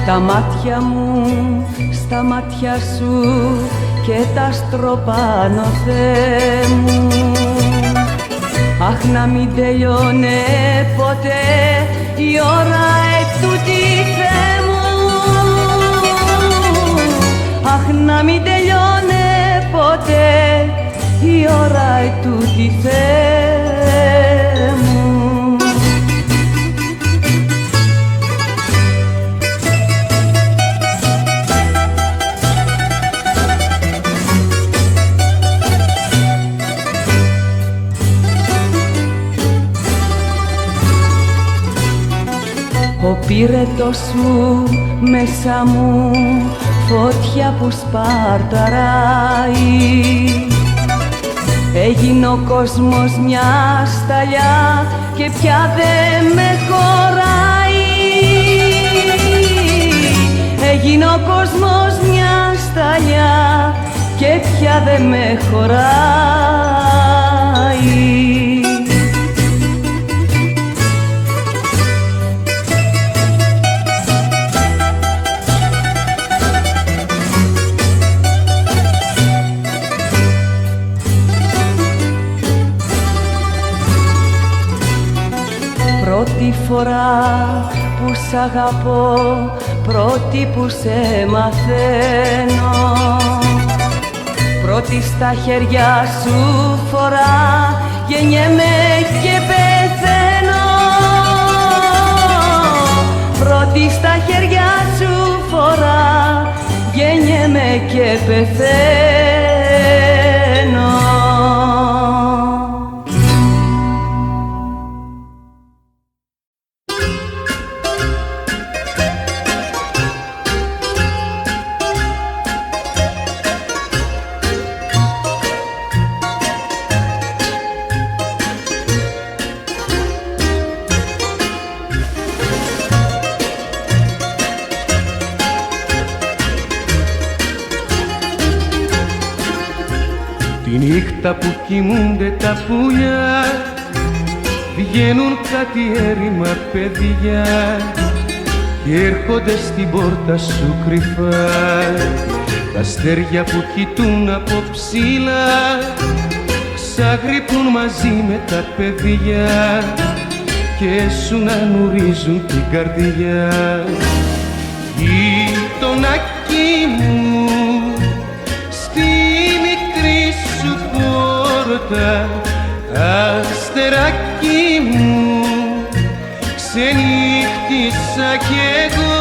Στα μάτια μου, στα μάτια σου και τα στροπάνω, Θεέ μου. Αχ, να μην τελειώνε ποτέ η ώρα ετούτη, Θεέ μου. Αχ, να μην τελειώνε ποτέ η ώρα ετούτη, Θεέ μου. Ο πύρετος σου μέσα μου φωτιά που σπαρταράει. Έγινε ο κόσμος μια σταλιά και πια δεν με χωράει. Έγινε ο κόσμος μια σταλιά και πια δεν με χωράει. Πρώτη φορά που σ' αγαπώ, πρώτη που σε μαθαίνω, πρώτη στα χέρια σου φορά, γεννιέμαι και πεθαίνω. Πρώτη στα χέρια σου φορά, γεννιέμαι και πεθαίνω. Τη νύχτα που κοιμούνται τα πουλιά, βγαίνουν κάτι έρημα παιδιά και έρχονται στην πόρτα σου κρυφά. Τα αστέρια που κοιτούν από ψηλά ξαγρυπνούν μαζί με τα παιδιά και σου να νουρίζουν την καρδιά. Γειτονάκι μου, στη μικρή σου πόρτα, αστεράκι μου, ξενύχτησα κι εγώ.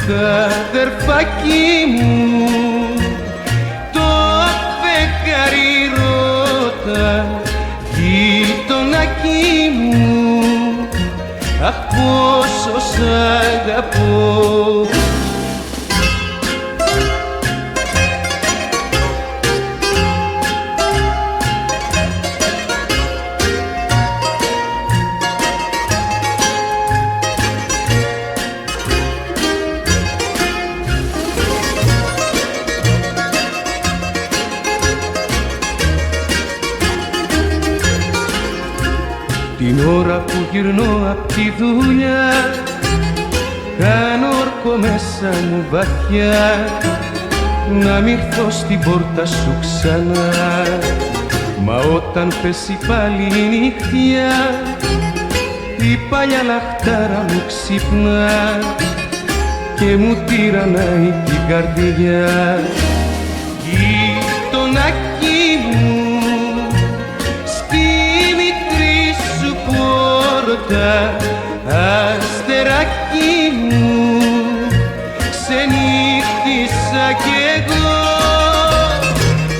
Τα αδερφάκι μου, το φεγγάρι ρώτα, γειτονάκι μου, αχ πόσο σ' αγαπώ. Την ώρα που γυρνώ απ' τη δουλειά, κάνω όρκο μέσα μου βαθιά να μ' ήρθω στην πόρτα σου ξανά. Μα όταν πέσει πάλι η νύχτια, η παλιά λαχτάρα μου ξυπνά και μου τυραννάει την καρδιά. Γειτονάκι μου, αστεράκι μου, ξενύχτησα κι εγώ.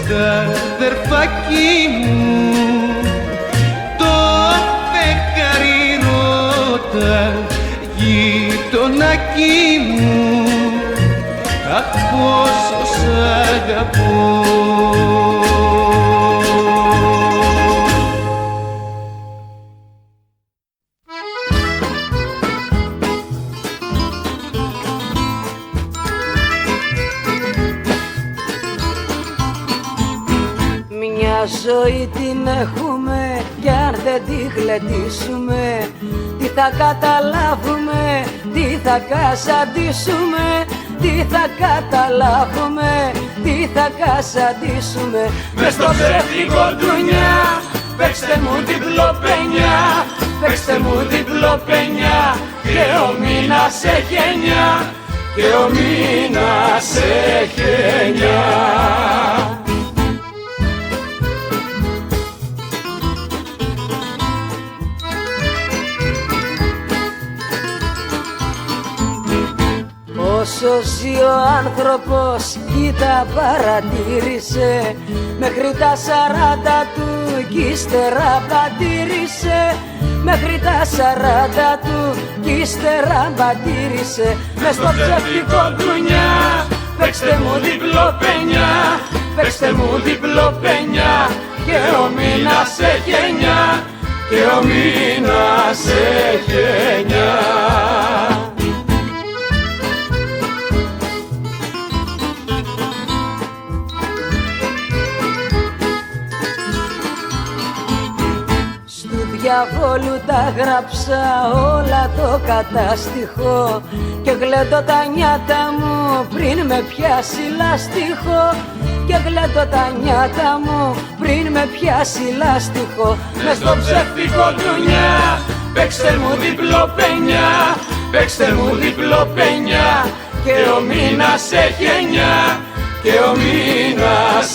Τα αδερφάκι μου, το φεγγάρι ρώτα, γειτονάκι μου, αχ πόσο σ' αγαπώ. Ζωή την έχουμε κι αν δεν τη γλεντήσουμε, τι θα καταλάβουμε, τι θα κασαντήσουμε, τι θα καταλάβουμε, τι θα κασαντήσουμε. Μες στο ψεύτικο ντουνιά, παίξτε μου την πλοπενιά, παίξτε μου την πλοπενιά, και ο μήνας έχει 9, και ο μήνας έχει 9. Όσο ζει ο άνθρωπος, κοίτα παρατήρησε, μέχρι τα 40 του κι ύστερα πατήρισε, μέχρι τα 40 του κι ύστερα πατήρισε. Μες στο ψεύτικο ντουνιά, παίξτε μου διπλοπενιά, παίξτε μου διπλοπενιά, και ο μήνας έχει 9, και ο μήνας έχει 9. Διαβόλου τα γράψα όλα το κατάστιχο, και γλέντω τα νιάτα μου πριν με πιάσει λάστιχο, και γλέντω τα νιάτα μου πριν με πιάσει λάστιχο. Μες στο ψεύτικο ντουνιά, παίξτε μου διπλοπενιά, παίξτε μου διπλοπενιά, και ο μήνας έχει 9, και ο μήνας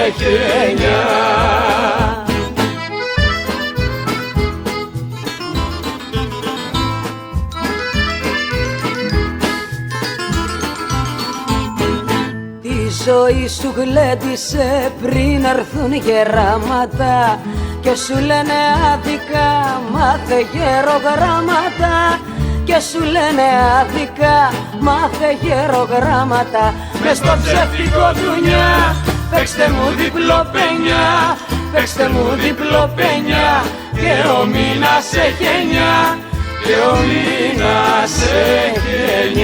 έχει 9. Η ζωή σου γλέντισε πριν έρθουν γεράματα, και σου λένε άδικα μάθε γερογράμματα, και σου λένε άδικα μάθε γερογράμματα. Μες στο ψεύτικο ντουνιά, παίξτε μου διπλοπενιά, παίξτε μου διπλοπενιά, και ο μήνας έχει 9, και ο μήνας έχει 9.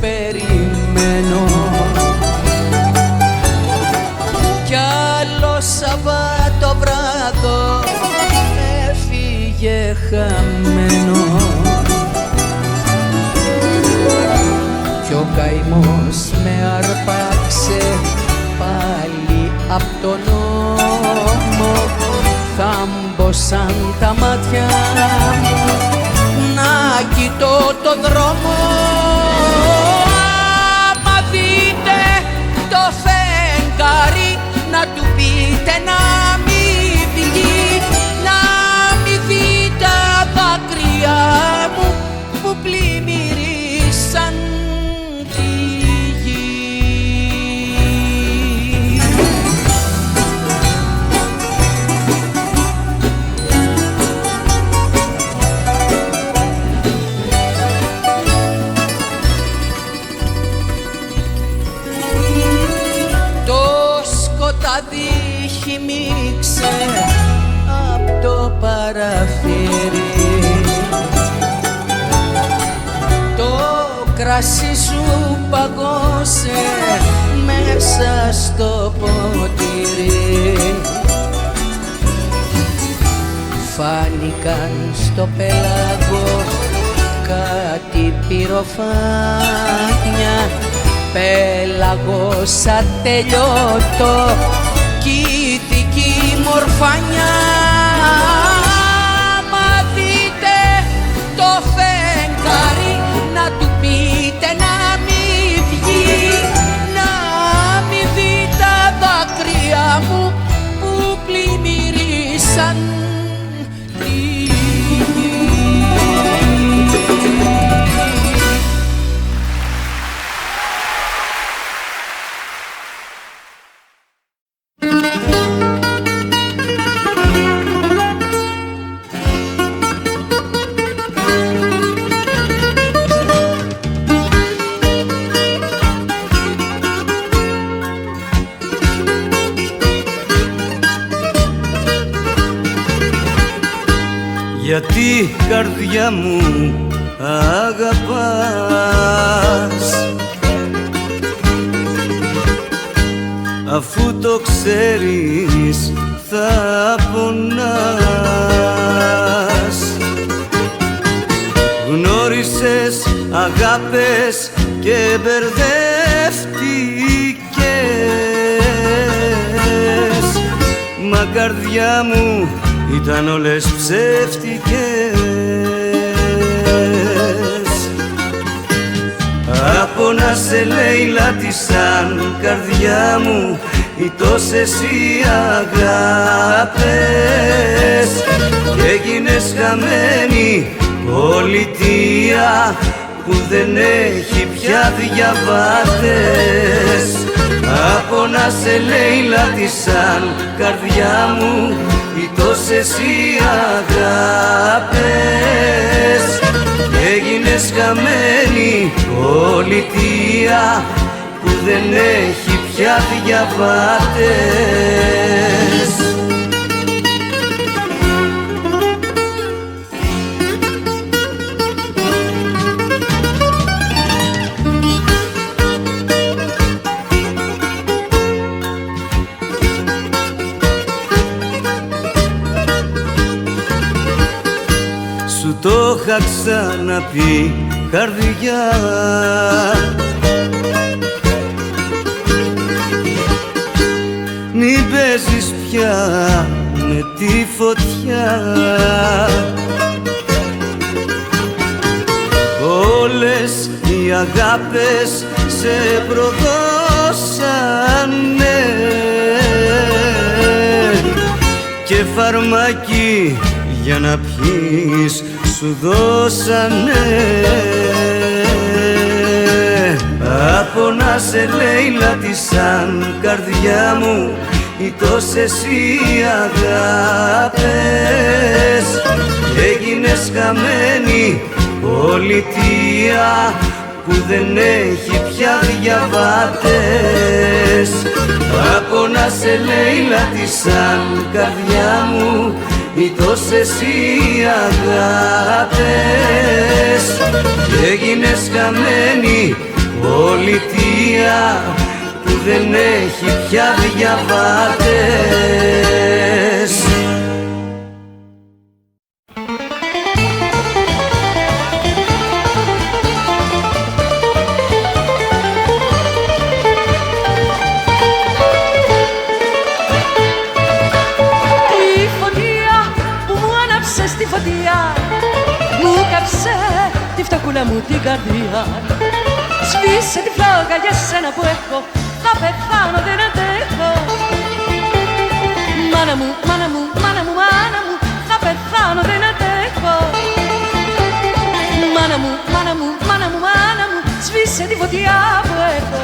Περιμένω κι άλλο Σαββατοβράδο έφυγε χαμένο, κι ο καημός με αρπάξε πάλι απ' τον νόμο. Θάμπωσαν τα μάτια μου να κοιτώ το δρόμο. Να του πείτε να μην βγει, να μην δει τα δάκρυα μου που πλημμυρίσαν τη γη. σκοτάδι χυμίξε απ' το παραθύρι. Το κρασί σου παγώσε μέσα στο ποτήρι. Φάνηκαν στο πέλαγο κάτι πυροφάνια, πέλαγος ατελειώτο κι ηθική μορφάνια. Μα δείτε το φεγγάρι να του πείτε να μην βγει, να μην δει τα δάκρυα μου που πλημμυρίσαν τη γη. Γιατί καρδιά μου αγαπάς, αφού το ξέρεις θα πονάς. Γνώρισες αγάπες και μπερδεύτηκες, μα καρδιά μου ήταν όλες ψεύτικες. Από να σε λέει λάτισαν καρδιά μου οι τόσες οι αγάπες, και έγινες χαμένη πολιτεία που δεν έχει πια διαβάτες. Από να σε λέει λάτισαν καρδιά μου οι τόσες οι αγάπες, και έγινες χαμένη πολιτεία που δεν έχει πια διαβάτες. Σου το είχα ξαναπεί καρδιά, μην παίζεις πια με τη φωτιά. Όλες οι αγάπες σε προδώσανε και φαρμάκι για να πιείς σου δώσανε. Από να σε λέει λάτισαν καρδιά μου οι τόσες οι αγάπες, και έγινες χαμένη πολιτεία που δεν έχει πια διαβάτες. Από να σε λέει λάτισαν καρδιά μου οι τόσες οι αγάπες, και έγινες χαμένη πολιτεία που δεν έχει πια διαβάτες. Μου κάψε τη φτωχούλα μου την καρδιά, σβήσε τη φλόγα για σένα που έχω, θα πεθάνω δεν αντέχω. Μάνα μου, μάνα μου, μάνα μου, μάνα μου, θα πεθάνω δεν αντέχω. Μάνα μου, μάνα μου, μάνα μου, μάνα μου, σβήσε τη φωτιά που έχω.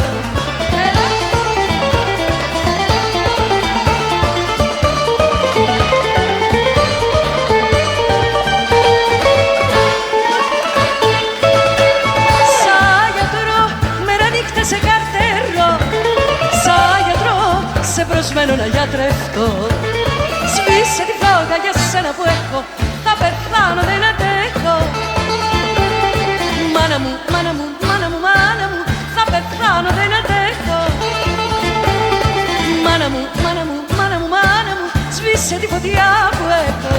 Σε προσμένω να γιατρευτώ, σβήσε τη φλόγα για σένα που έχω, θα πεθάνω δεν αντέχω. Μάνα μου, μάνα μου, μάνα μου, μάνα μου, θα πεθάνω δεν αντέχω. Μάνα μου, μάνα μου, μάνα μου, μάνα μου, σβήσε τη φωτιά που έχω.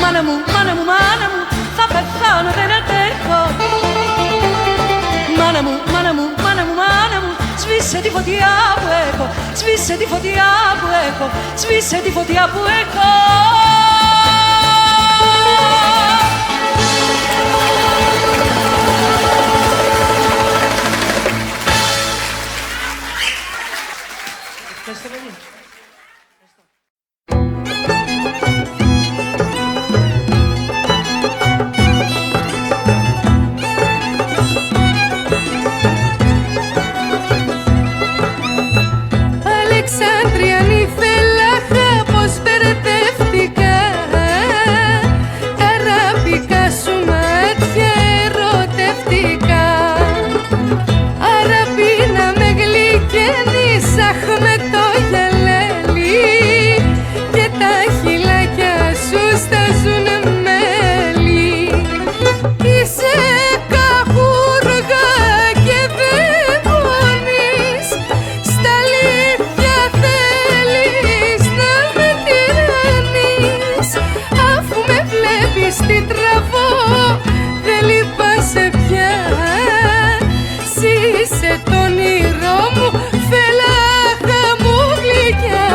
μάνα μου, μάνα μου, μάνα μου, θα πεθάνω, δεν αντέχω. Μάνα μου, μάνα μου, μάνα μου, μάνα μου, σβήσε τη φωτιά που έχω, σβήσε τη φωτιά που έχω, σβήσε τη φωτιά που έχω. Αλεξάνδριανή φελάχα, πως μπερδεύτηκα. Τα αραβικά σου μάτια ερωτευτικά. Αραβίνα με γλυκαίνεις, αχ με το γυαλέλι. Και τα χειλάκια σου στάζουν μέλι. Είσαι καχούργα και δεν πονείς. Στα αλήθεια θέλεις να με τυραννείς. Αφού με βλέπεις τι τραβώ, δεν λυπάσαι πια. Είσαι το όνειρό μου, φελάχα μου γλυκιά.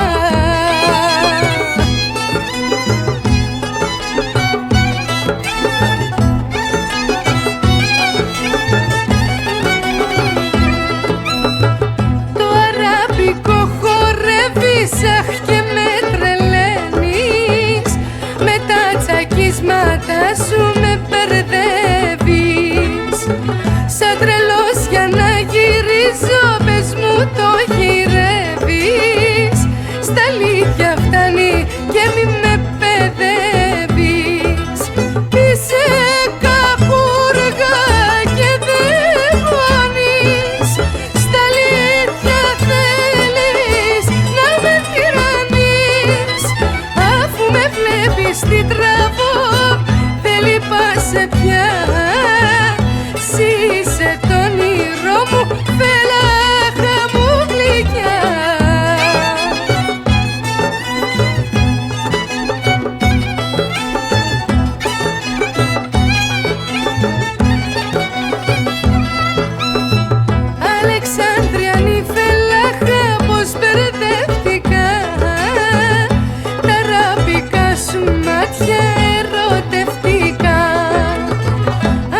Το αραβικό χορεύεις, αχ και με τρελαίνεις. Με τα τσακίσματα σου με μπερδεύεις. Σαν τρελός για να γυρίζω, πες μου το γυρεύεις. Στα αλήθεια φτάνει και μη με παιδεύεις. Είσαι καχούργα και δεν πονείς. Στα αλήθεια θέλεις να με τυραννείς. Αφού με βλέπεις τι τραβώ, δεν λυπάσαι πια. Είσαι το όνειρό μου, φελάχα μου γλυκιά. Αλεξάνδριανή φελάχα, πως μπερδεύτηκα. Τα αραβικά σου μάτια ερωτευτικά.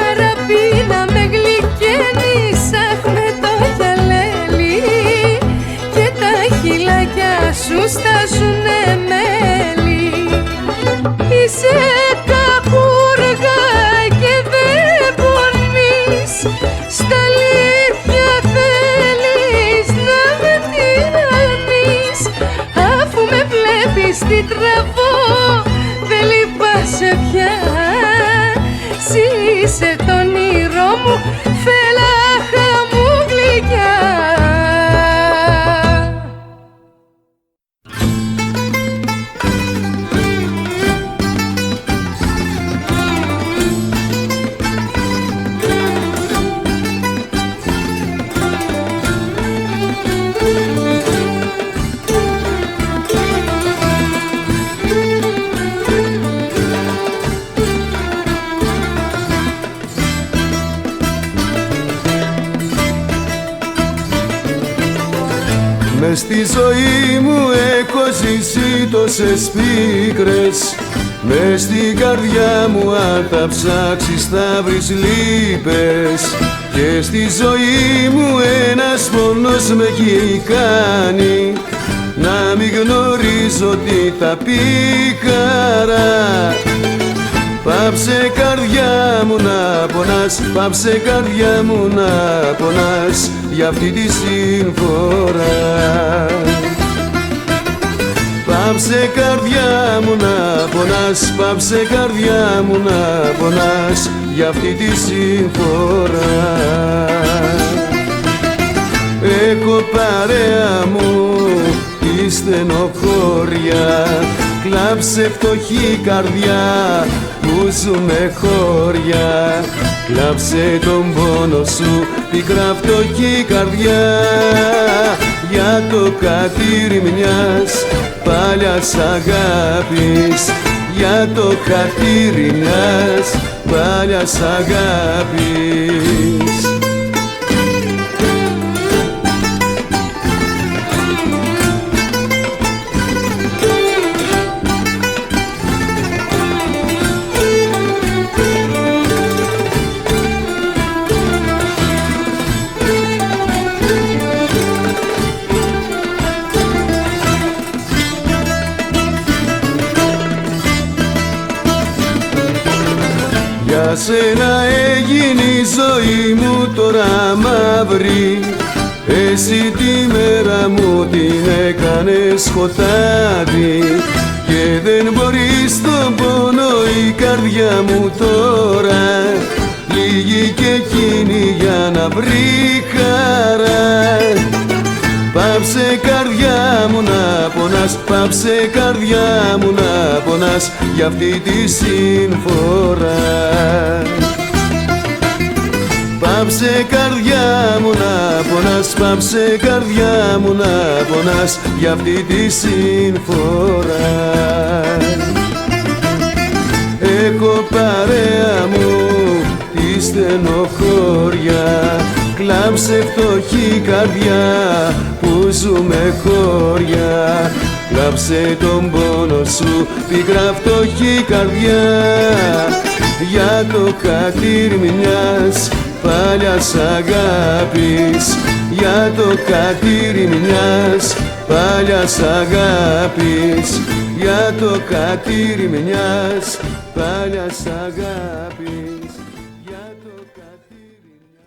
Αραβίνα με γλυκαίνεις, αχ με το γυαλέλι. Και τα χειλάκια σου στάζουνε μέλι. Είσαι καχούργα και δεν πονείς. Στα αλήθεια θέλεις να με τυραννείς. Αφού με βλέπεις τι τραβώ, δεν λυπάσαι πια. Είσαι το όνειρό μου, φελάχα μου γλυκιά. Μες στη ζωή μου έχω ζήσει τόσες πίκρες. Μες στην καρδιά μου αν τα ψάξεις θα βρεις λύπες. Και στη ζωή μου ένας πόνος με έχει κάνει να μην γνωρίζω τι θα πει χαρά. Πάψε καρδιά μου να πονάς, πάψε καρδιά μου να πονάς για αυτή τη συμφορά. Πάψε καρδιά μου να πονάς, πάψε καρδιά μου να πονάς για αυτή τη συμφορά. Έχω παρέα μου τη στενοχώρια, κλάψε φτωχή καρδιά που ζούμε χώρια. Κλάψε τον πόνο σου πικρά φτωχή καρδιά, για το κατήρι μιας παλιάς αγάπης, για το χατήρι μιας παλιάς αγάπης. Για σένα έγινε η ζωή μου τώρα μαύρη, εσύ τη μέρα μου την έκανες σκοτάδι, και δεν μπορεί στον πόνο η καρδιά μου τώρα λίγη και εκείνη για να βρει χαρά. Πάψε καρδιά μου να πονάς, πάψε καρδιά μου να πονάς για αυτή τη συμφορά. Πάψε καρδιά μου να πονάς, πάψε καρδιά μου να πονάς για αυτή τη συμφορά. Έχω παρέα μου τη στενοχώρια, κλάψε φτωχή καρδιά που ζούμε χώρια, κλάψε τον πόνο σου πικρά φτωχή καρδιά, για το χατήρι μιας παλιάς αγάπης, για το χατήρι μιας παλιάς αγάπης, για το χατήρι μιας παλιάς αγάπης, για το χατήρι μιας.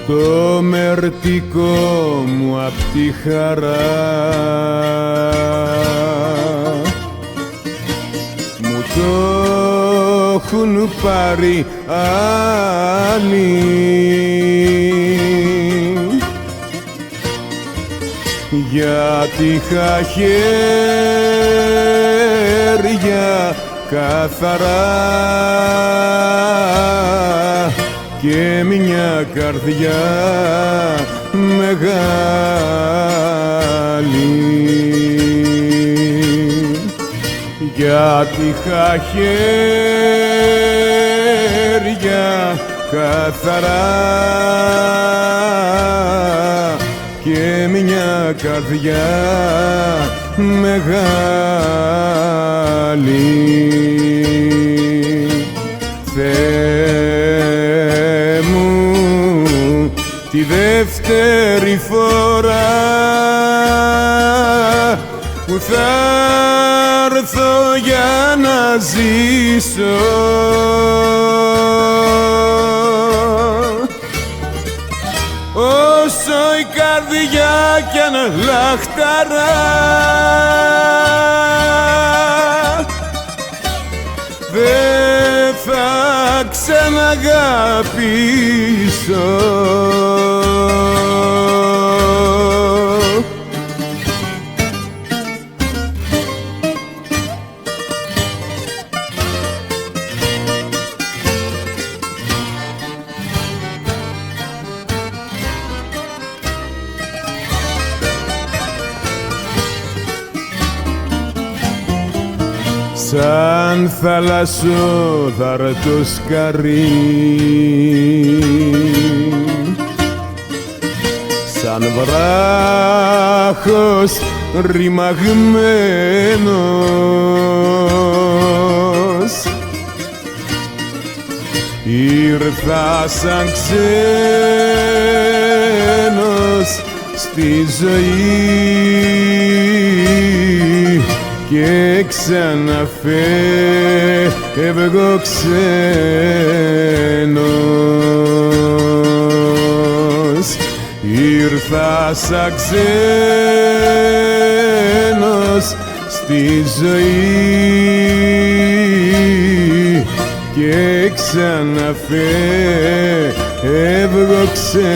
Το μερτικό μου απ' τη χαρά μου το έχουν πάρει άλλοι, γιατί είχα χέρια καθαρά και μια καρδιά μεγάλη, γιατί είχα χέρια καθαρά και μια καρδιά μεγάλη. Θεέ μου, τη δεύτερη φορά που θα έρθω για να ζήσω, όσο η καρδιά κι αν λαχταρά, δεν θα ξαναγαπήσω. Σαν θαλασσόδαρτο σκαρί, σαν βράχος ρημαγμένος, ήρθα σαν ξένος στη ζωή και ξαναφεύγω ξένος. Ήρθα σαν ξένος στη ζωή και ξαναφεύγω ξένος.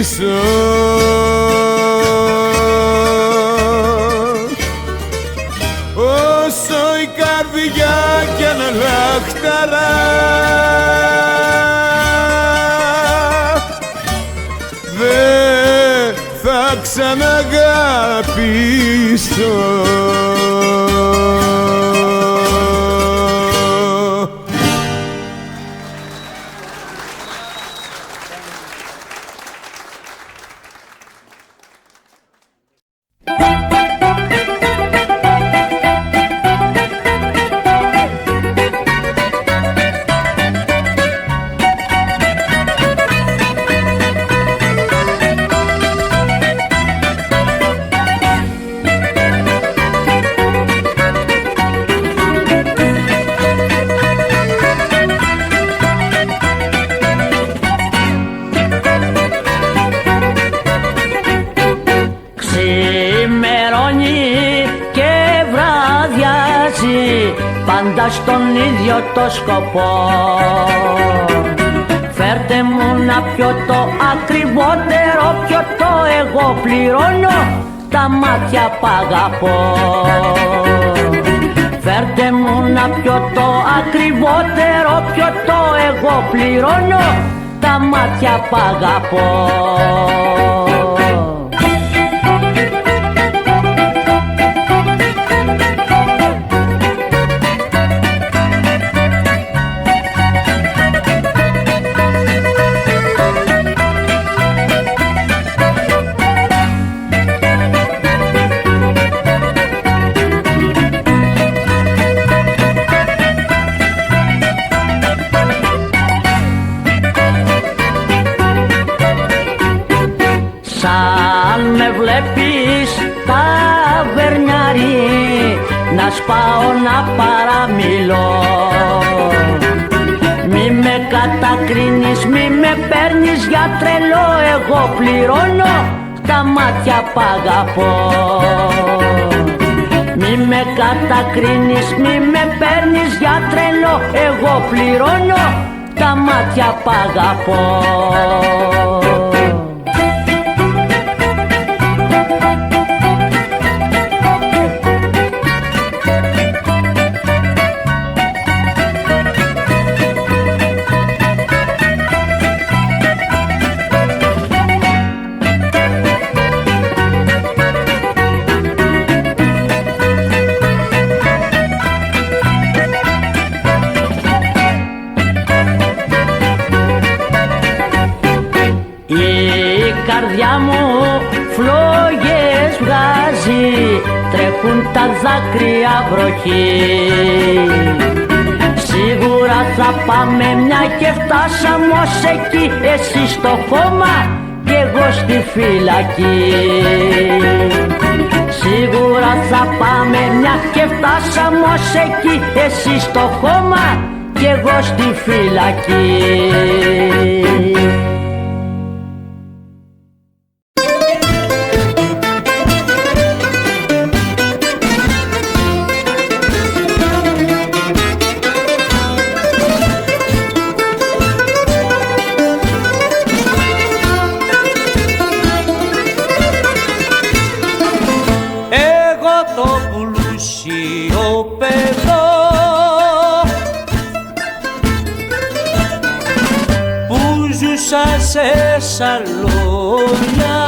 πίσω. Όσο η καρδιά κι αν λαχταρά, δεν θα ξαναγαπήσω. Πάντα στον ίδιο το σκοπό. Φέρτε μου να πιω το ακριβότερο πιωτό, εγώ πληρώνω, τα μάτια π' αγαπώ. Φέρτε μου να πιω το ακριβότερο πιωτό, εγώ πληρώνω, τα μάτια π' αγαπώ. Να σπάω να παραμιλώ. Μη με κατακρίνεις, μη με παίρνεις για τρελό, εγώ πληρώνω, τα μάτια π' αγαπώ. Μη με κατακρίνεις, μη με παίρνεις για τρελό, εγώ πληρώνω, τα μάτια π' αγαπώ. Τρέχουν τα δάκρυα βροχή. Σίγουρα θα πάμε μια και φτάσαμε ως εκεί. Εσύ στο χώμα κι εγώ στη φυλακή. Σίγουρα θα πάμε μια και φτάσαμε ως εκεί. Εσύ στο χώμα κι εγώ στη φυλακή. Σε σαλόνια,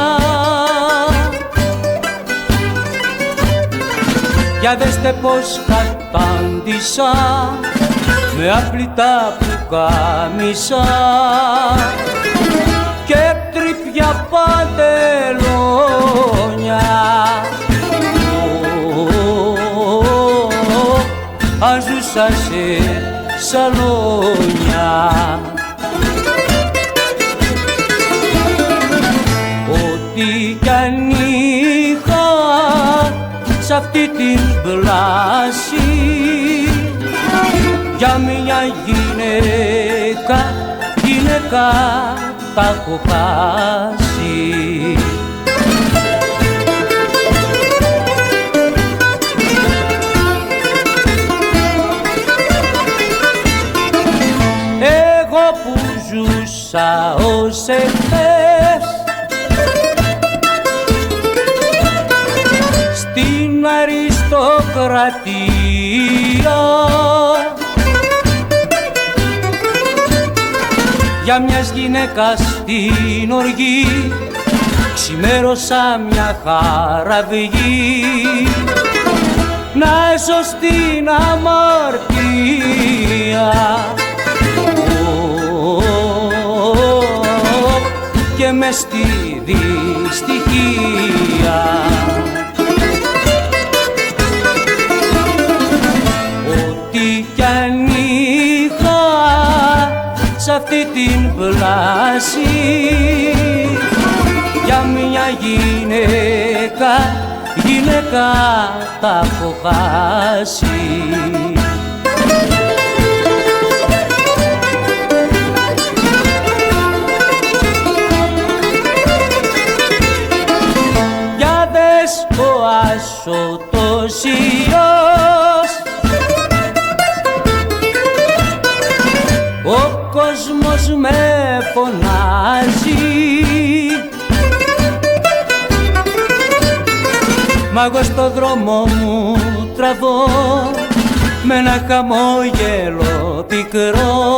για δέστε πως κατάντησα με άπλυτα πουκάμισα και τρυπιά παντελόνια. Αν ζούσα σε σαλόνια, ό,τι κι αν είχα σ' αυτή την πλάση, για μια γυναίκα τα έχω χάσει. Εγώ που ζούσα ως εχθές την αριστοκρατία. Για μιας γυναίκας την οργή ξημέρωσα μια χαραυγή να έσω στην αμαρτία και μες στη δυστυχία. Ό,τι κι αν είχα σ' αυτή την πλάση για μια γυναίκα τα έχω χάσει. Για δες ο άσωτος ιός, ο κόσμος με φωνάζει, μα εγώ στο δρόμο μου τραβώ με ένα χαμόγελο πικρό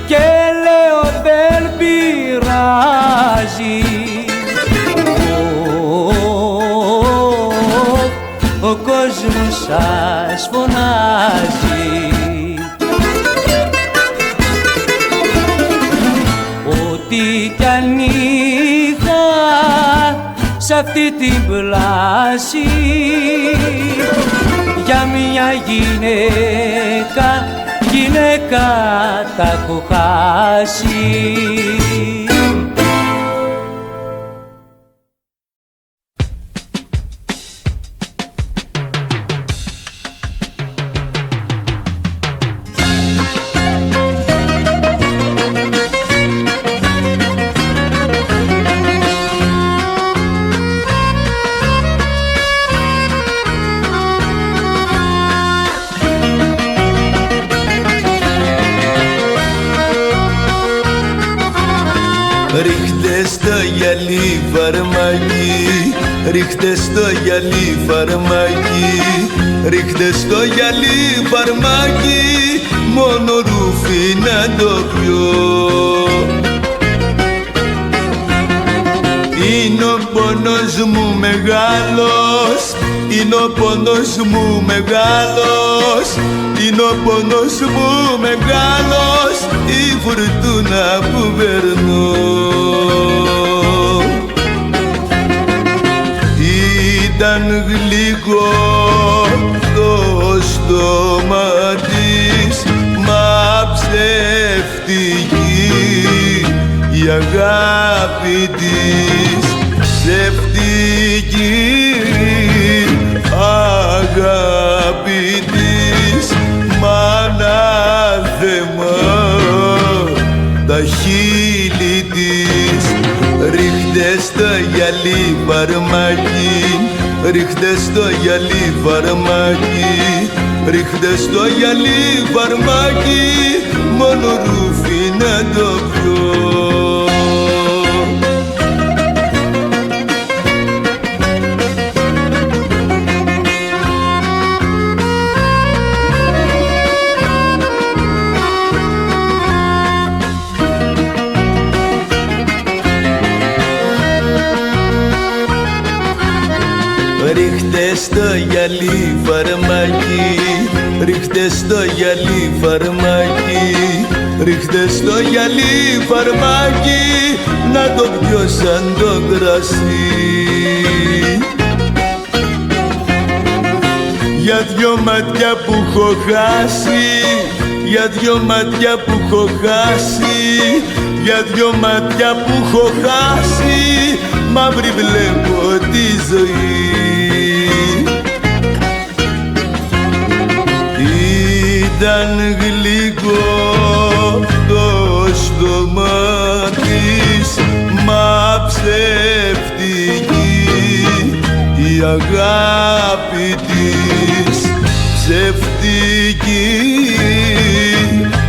και λέω δεν πειράζει. Ο κόσμος σας φωνάζει. Ό,τι κι αν είχα σ' αυτή την πλάση για μια γυναίκα τα έχω χάσει. Ρίχτε στο γυαλί φαρμάκι, ρίχτε στο γυαλί φαρμάκι, ρίχτε στο γυαλί φαρμάκι, μόνο ρούφι να το πιω. Είναι ο πόνος μου μεγάλος, είναι ο πόνος μου μεγάλος, είναι ο πόνος μου μεγάλος, η φουρτούνα που περνώ. Ήταν γλυκό το στόμα της, μα ψευτική η αγάπη της, ψευτική αγάπη της, μ' ανάθεμα τα χείλη της. Ρίχτε στο γυαλί φαρμάκι, ρίχτε στο γυαλί φαρμάκι, ρίχτε στο γυαλί φαρμάκι, μόνο ρούφι να το πιω. Ρίχτε στο γυαλί φαρμάκι, ρίχτε στο γυαλί φαρμάκι, ρίχτε στο γυαλί φαρμάκι, να το πιω σαν το κρασί. Για δυο μάτια που έχω χάσει, για δυο μάτια που έχω χάσει, για δυο μάτια που έχω χάσει, μαύρη βλέπω τη ζωή. Ήταν γλυκό το στόμα της, μα ψευτική η αγάπη της, ψευτική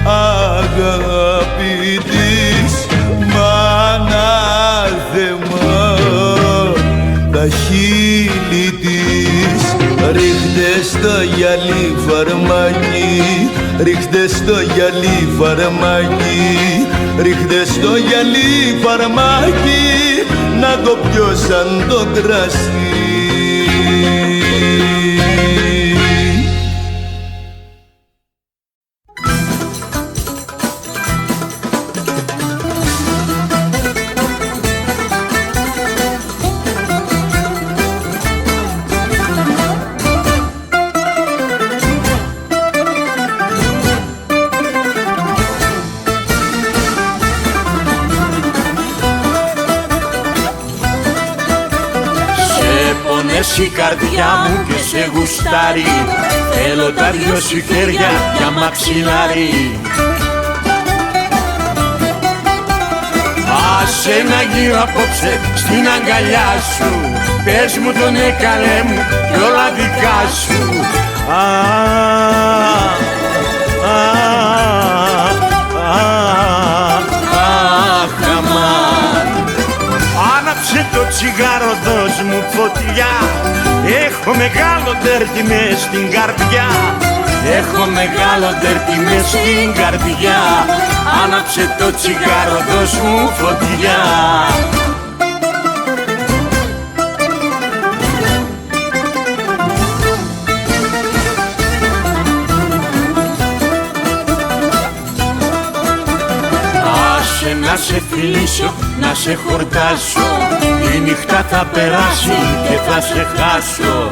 αγάπη της, μ' ανάθεμα τα χείλη στο γυαλί φαρμάκι, ρίχτε στο γυαλί φαρμάκι, ρίχτε στο γυαλί φαρμάκι, να το πιω σαν το κρασί. Η καρδιά μου και σε γουστάρει, θέλω τα δυο σου χέρια για μαξιλάρι. Άσε να γύρω απόψε στην αγκαλιά σου, πες μου τον έκαλέ μου κι όλα δικά σου. Άναψε το τσιγάρο, δώσ' μου φωτιά, έχω μεγάλο τέρτι μες στην καρδιά, έχω μεγάλο τέρτι μες στην καρδιά. Άναψε το τσιγάρο, δώσ' μου φωτιά. Να σε φιλήσω, να σε χορτάσω, η νύχτα θα περάσει και θα σε χάσω.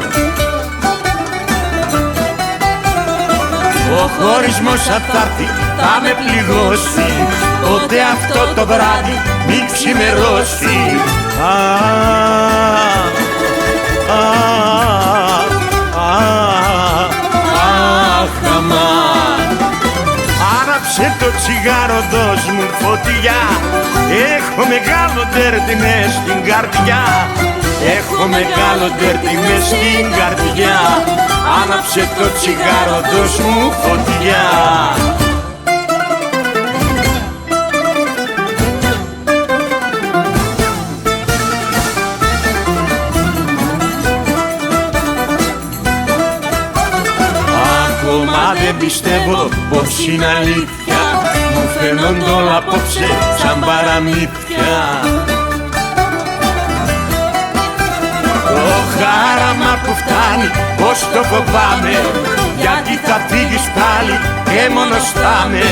Ο χωρισμός θα έρθει, θα με πληγώσει, τότε αυτό το βράδυ μην ξημερώσει. Άναψε το τσιγάρο, δώσ' μου φωτιά, έχω μεγάλο τέρτι μες στην καρδιά, έχω μεγάλο τέρτι μες στην καρδιά. Άναψε το τσιγάρο, δώσ' μου φωτιά. Ακόμα δεν πιστεύω πως είναι αλήθεια, μου φαίνονται όλα απόψε σαν παραμύθια. Το χάραμα που φτάνει, πως το φοβάμαι, γιατί θα φύγεις πάλι και μόνος θα με.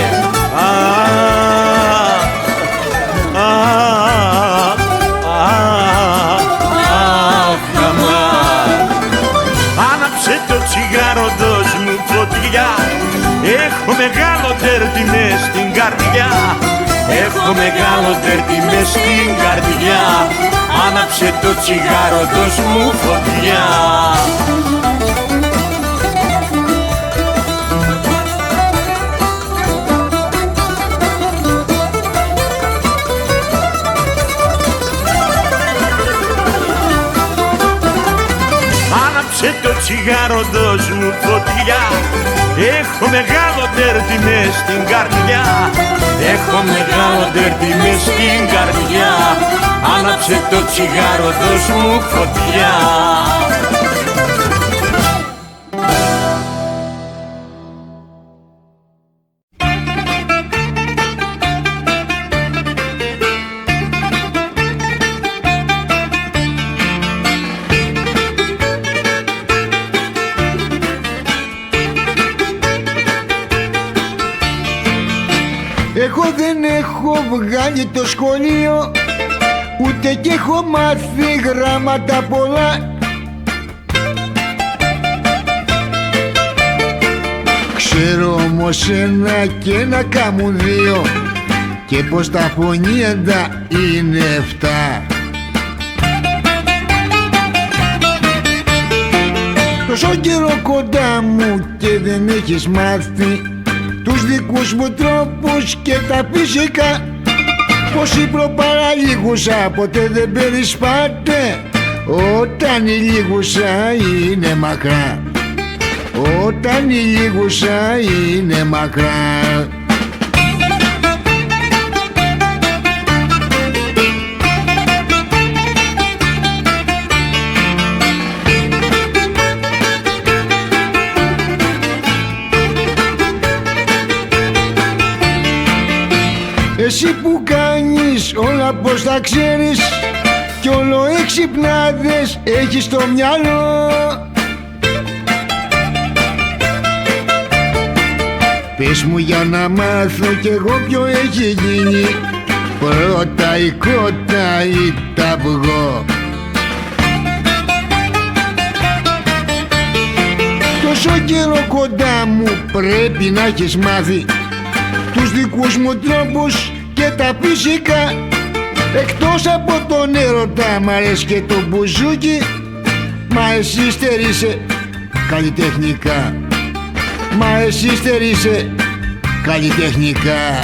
Άναψε το τσιγάρο, δώσ' μου φωτιά, έχω μεγάλο τέρτι μες στην καρδιά, έχω μεγάλο τέρτι μες στην καρδιά. Άναψε το τσιγάρο, δώσ' μου φωτιά. Άναψε το τσιγάρο, δώσ' μου φωτιά, έχω μεγάλο τέρτι μες στην καρδιά, έχω μεγάλο τέρτι μες στην καρδιά. Άναψε το τσιγάρο, δώσ' μου φωτιά. Εγώ δεν έχω βγάλει το σχολείο, ούτε κι έχω μάθει γράμματα πολλά. Ξέρω όμως ένα και ένα κάμουν δύο, και πως τα φωνήεντα είναι 7. Τόσο καιρό κοντά μου και δεν έχεις μάθει τους δικούς μου τρόπους και τα φυσικά, πως η προπαραλίγουσα ποτέ δεν περισπάται όταν η λίγουσα είναι μακρά, όταν η λίγουσα είναι μακρά. εσύ που κάνεις όλα πως τα ξέρεις κι όλο έξυπνάδες έχεις στο μυαλό. Πες μου για να μάθω κι εγώ ποιο έχει γίνει, πρώτα η κότα ή τ' αυγό. Τόσο καιρό κοντά μου πρέπει να έχεις μάθει τους δικούς μου τρόπους και τα φυσικά. Εκτός από τον έρωτα μ' αρέσει και το μπουζούκι, μα εσύ στερείσαι καλλιτεχνικά. Μα εσύ στερείσαι καλλιτεχνικά.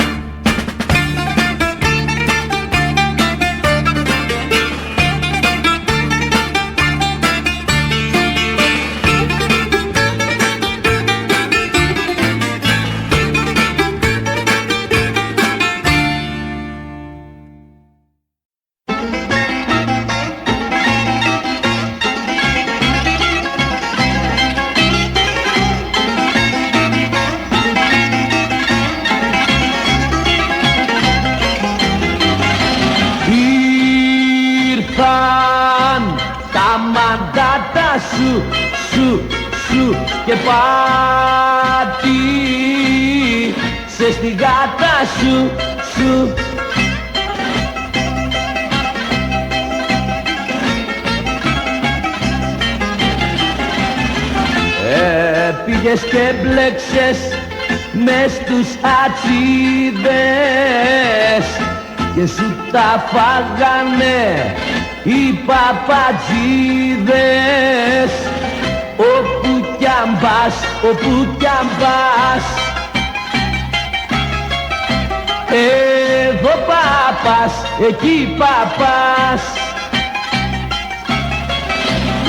Και πάτησε στην γάτα σου. Πήγες και μπλέξες μες στους ατσίδες και σου τα φάγανε οι παπατζίδες. Όπου κι αν πας, όπου κι αν πας, εδώ παπας, εκεί παπας.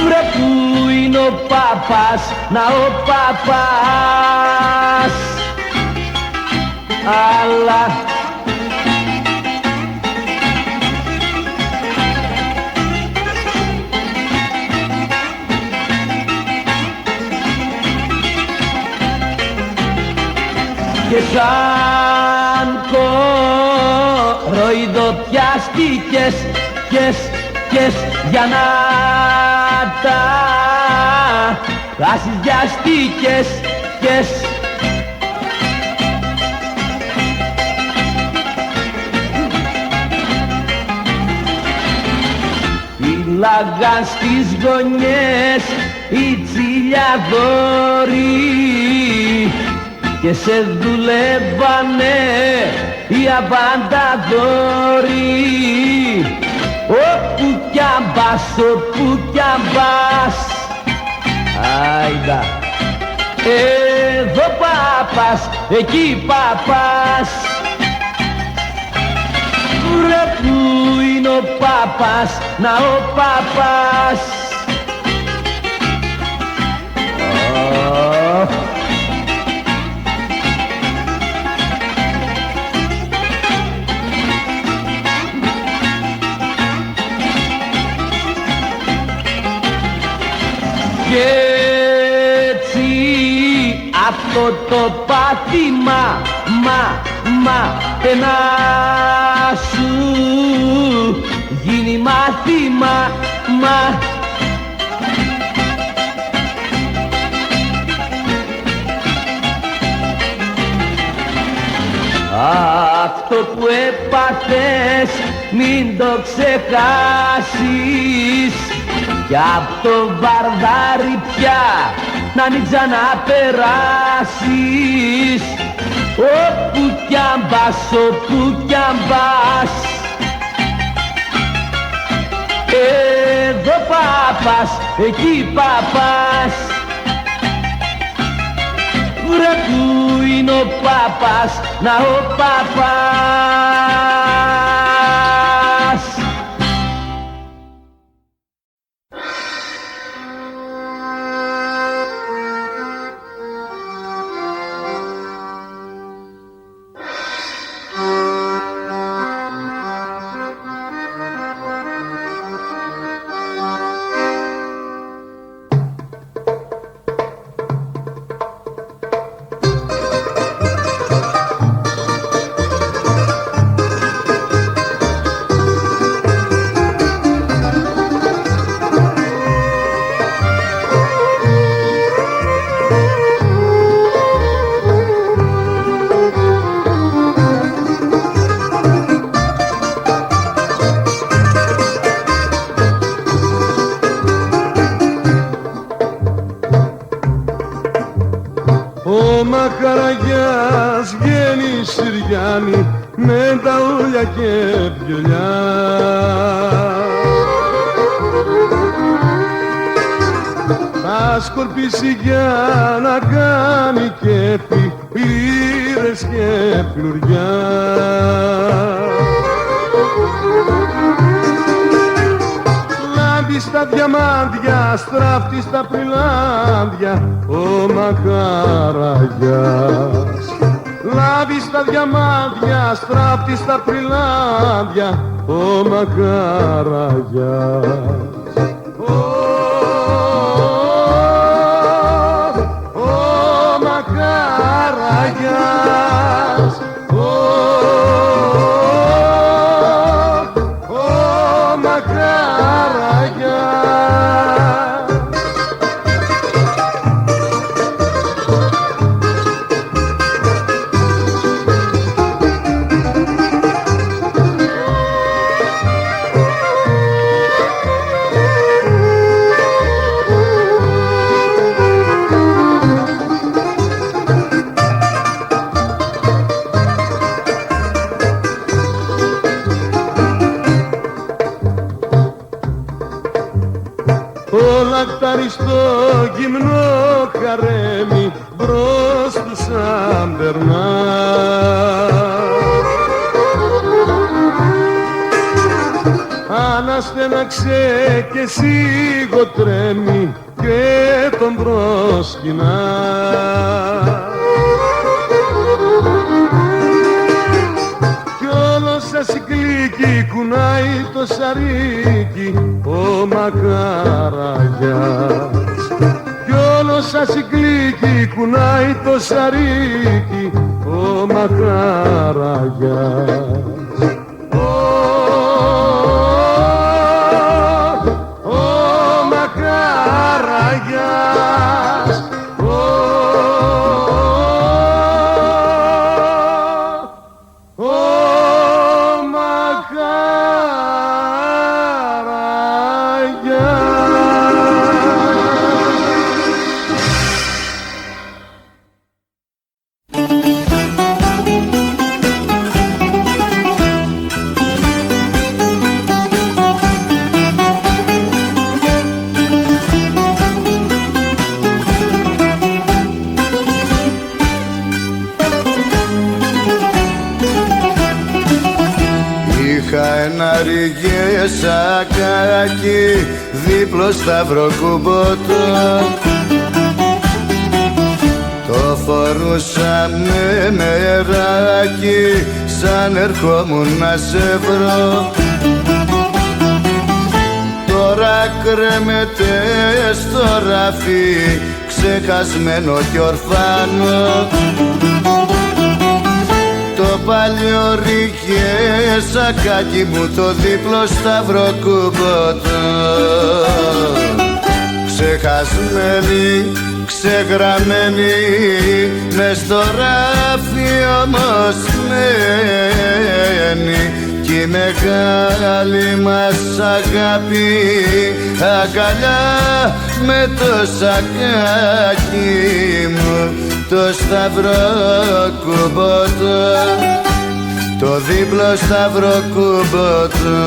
Βρε που είναι ο παπας, να ο παπας. Αλλά και σαν κοροϊδοπιάστηκες για να τα χάσεις βιαστήκες. Φύλαγαν στις γωνιές οι τσιλιαδόροι και σε δουλεύανε οι αβανταδόροι. Όπου κι αν πας, όπου κι αν πας, άιντα. Εδώ παπας, εκεί παπας. Βρε που είναι ο παπας, να ο παπας. Κι έτσι αυτό το πάθημα να σου γίνει μάθημα. Αυτό που έπαθες μην το ξεχάσεις, κι απ' το βαρδάρι πια να μην ξαναπεράσεις. Όπου κι αν πας, όπου κι αν πας, εδώ παπας, εκεί παπας. Βρε που είναι ο παπας, να ο παπας. Ο Μαχαραγιάς βγαίνει Συριάνη με τα ούλια και βιολιά. Θα σκορπίσει για να κάνει κέφι πύρες και φλουριά. Λάμπει στα διαμάντια, στράφτη στα πριλάνδια ο Μαχαραγιάς. Λάμπει στα διαμάντια, στράφτη στα πριλάνδια ο Μαχαραγιάς. Στο γυμνό χαρέμι μπρος του σαν περνά. Αναστέναξε και σιγοτρέμει και τον προσκυνά. Κι όλο σας η κλίκη κουνάει το σαρίκι ο Μαχαραγιάς. Κι όλο σας η κλίκη κουνάει το σαρίκι ο Μαχαραγιάς. Ο Μαχαραγιάς. Σακάκι δίπλο σταυροκούμποτο, το φορούσα με μεράκι σαν ερχόμουν να σε βρω. Τώρα κρέμεται στο ράφι ξεχασμένο κι ορφάνο. Το παλιό ρίγε σακάκι μου το δίπλο σταυροκούμποτο. Ξεχασμένη, ξεγραμμένη μες στο ράφι όμως μένει. Κι η μεγάλη μας αγάπη αγκαλιά με το σακάκι μου το σταυροκούμποτο, το δίπλο σταυροκούμποτο.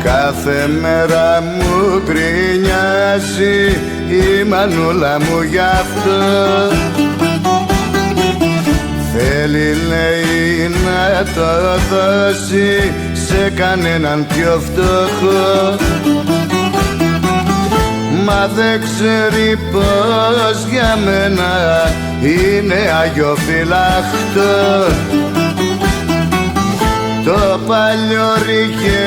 Κάθε μέρα μου γκρινιάζει η μανούλα μου γι' αυτό. Θέλει λέει να το δώσει σε κανέναν πιο φτωχό. Μα δεν ξέρει πως για μένα είναι αγιοφυλάχτο. Το παλιό ρίγε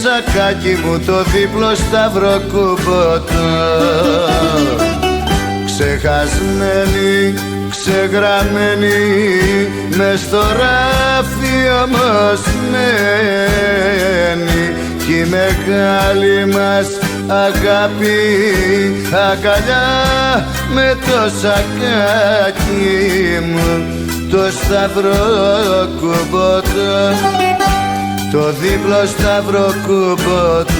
σακάκι μου το δίπλο σταυροκούμποτο. Ξεχασμένη, ξεγραμμένη μες στο ράφι όμως μένει. Κι η μεγάλη μας αγάπη, αγκαλιά με το σακάκι μου, το σταυρό κουμπότο, το δίπλο σταυρό κουμπότο.